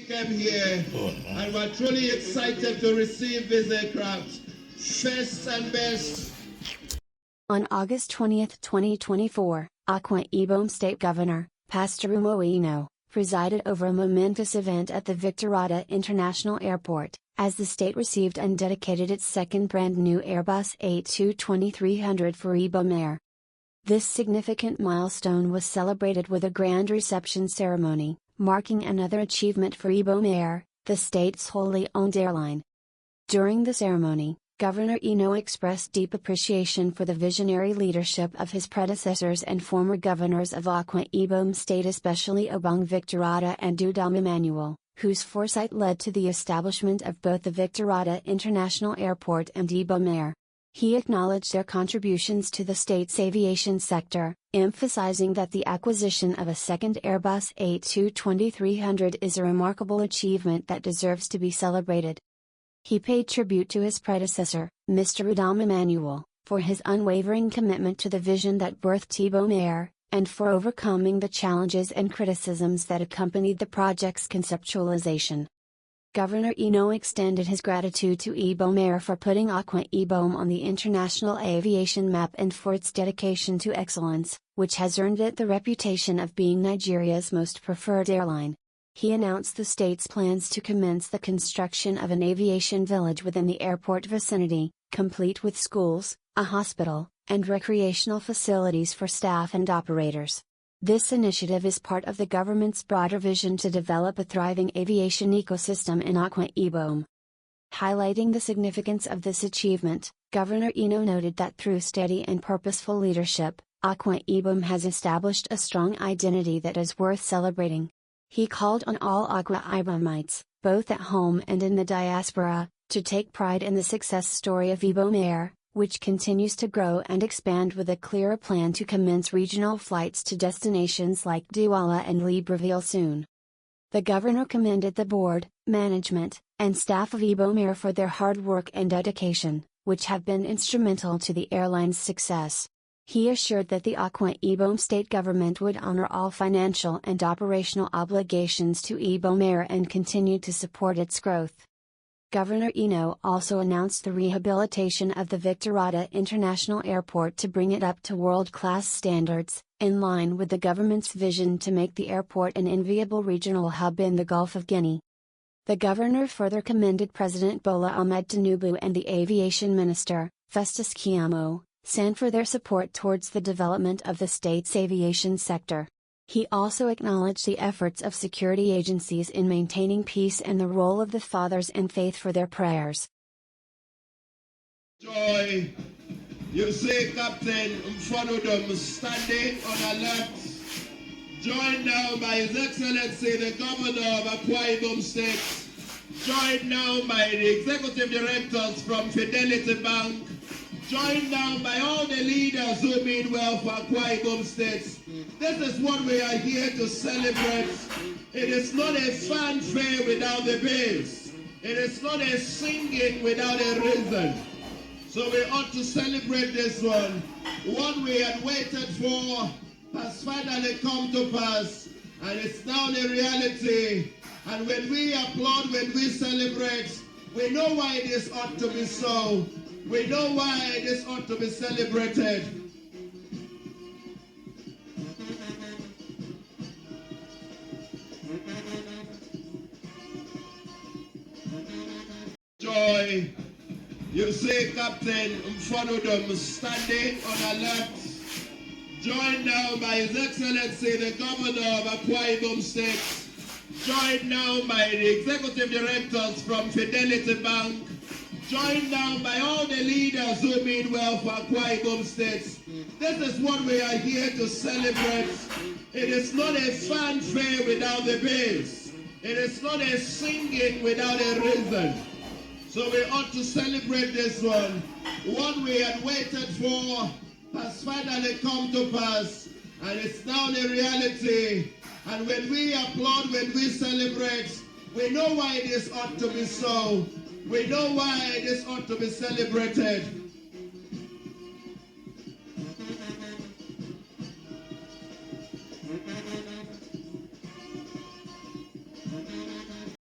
Came here and we're truly excited to receive this aircraft. Best and best. On August 20, 2024, Akwa Ibom State Governor, Pastor Umo Eno, presided over a momentous event at the Victor Attah International Airport, as the state received and dedicated its second brand new Airbus A220-300 for Ibom Air. This significant milestone was celebrated with a grand reception ceremony, marking another achievement for Ibom Air, the state's wholly owned airline. During the ceremony, Governor Eno expressed deep appreciation for the visionary leadership of his predecessors and former governors of Akwa Ibom State, especially Obong Victor Attah and Udom Emmanuel, whose foresight led to the establishment of both the Victor Attah International Airport and Ibom Air. He acknowledged their contributions to the state's aviation sector, emphasizing that the acquisition of a second Airbus A220-300 is a remarkable achievement that deserves to be celebrated. He paid tribute to his predecessor, Mr. Udom Emmanuel, for his unwavering commitment to the vision that birthed Ibom Air, and for overcoming the challenges and criticisms that accompanied the project's conceptualization. Governor Eno extended his gratitude to Ibom Air for putting Akwa Ibom on the international aviation map and for its dedication to excellence, which has earned it the reputation of being Nigeria's most preferred airline. He announced the state's plans to commence the construction of an aviation village within the airport vicinity, complete with schools, a hospital, and recreational facilities for staff and operators. This initiative is part of the government's broader vision to develop a thriving aviation ecosystem in Akwa Ibom. Highlighting the significance of this achievement, Governor Eno noted that through steady and purposeful leadership, Akwa Ibom has established a strong identity that is worth celebrating. He called on all Akwa Ibomites, both at home and in the diaspora, to take pride in the success story of Ibom Air, which continues to grow and expand with a clearer plan to commence regional flights to destinations like Douala and Libreville soon. The governor commended the board, management, and staff of Ibom Air for their hard work and dedication, which have been instrumental to the airline's success. He assured that the Akwa Ibom State Government would honor all financial and operational obligations to Ibom Air and continue to support its growth. Governor Eno also announced the rehabilitation of the Victor Attah International Airport to bring it up to world-class standards, in line with the government's vision to make the airport an enviable regional hub in the Gulf of Guinea. The governor further commended President Bola Ahmed Tinubu and the Aviation Minister, Festus Keyamo, San for their support towards the development of the state's aviation sector. He also acknowledged the efforts of security agencies in maintaining peace and the role of the fathers in faith for their prayers. Joy, you see Captain Udom standing on alert, joined now by His Excellency the Governor of Akwa Ibom State, joined now by the Executive Directors from Fidelity Bank, joined now by all the leaders who mean well for Akwa Ibom State. This is what we are here to celebrate. It is not a fanfare without the bass. It is not a singing without a reason. So we ought to celebrate this one. What we had waited for has finally come to pass, and it's now the reality. And when we applaud, when we celebrate, we know why this ought to be so. We know why this ought to be celebrated. Joy, you see Captain Udom standing on alert, joined now by His Excellency the Governor of Akwa Ibom State, joined now by the Executive Directors from Fidelity Bank, joined now by all the leaders who mean well for Akwa Ibom State. This is what we are here to celebrate. It is not a fanfare without the bass. It is not a singing without a reason. So we ought to celebrate this one. What we had waited for has finally come to pass, and it's now the reality. And when we applaud, when we celebrate, we know why this ought to be so. We know why this ought to be celebrated.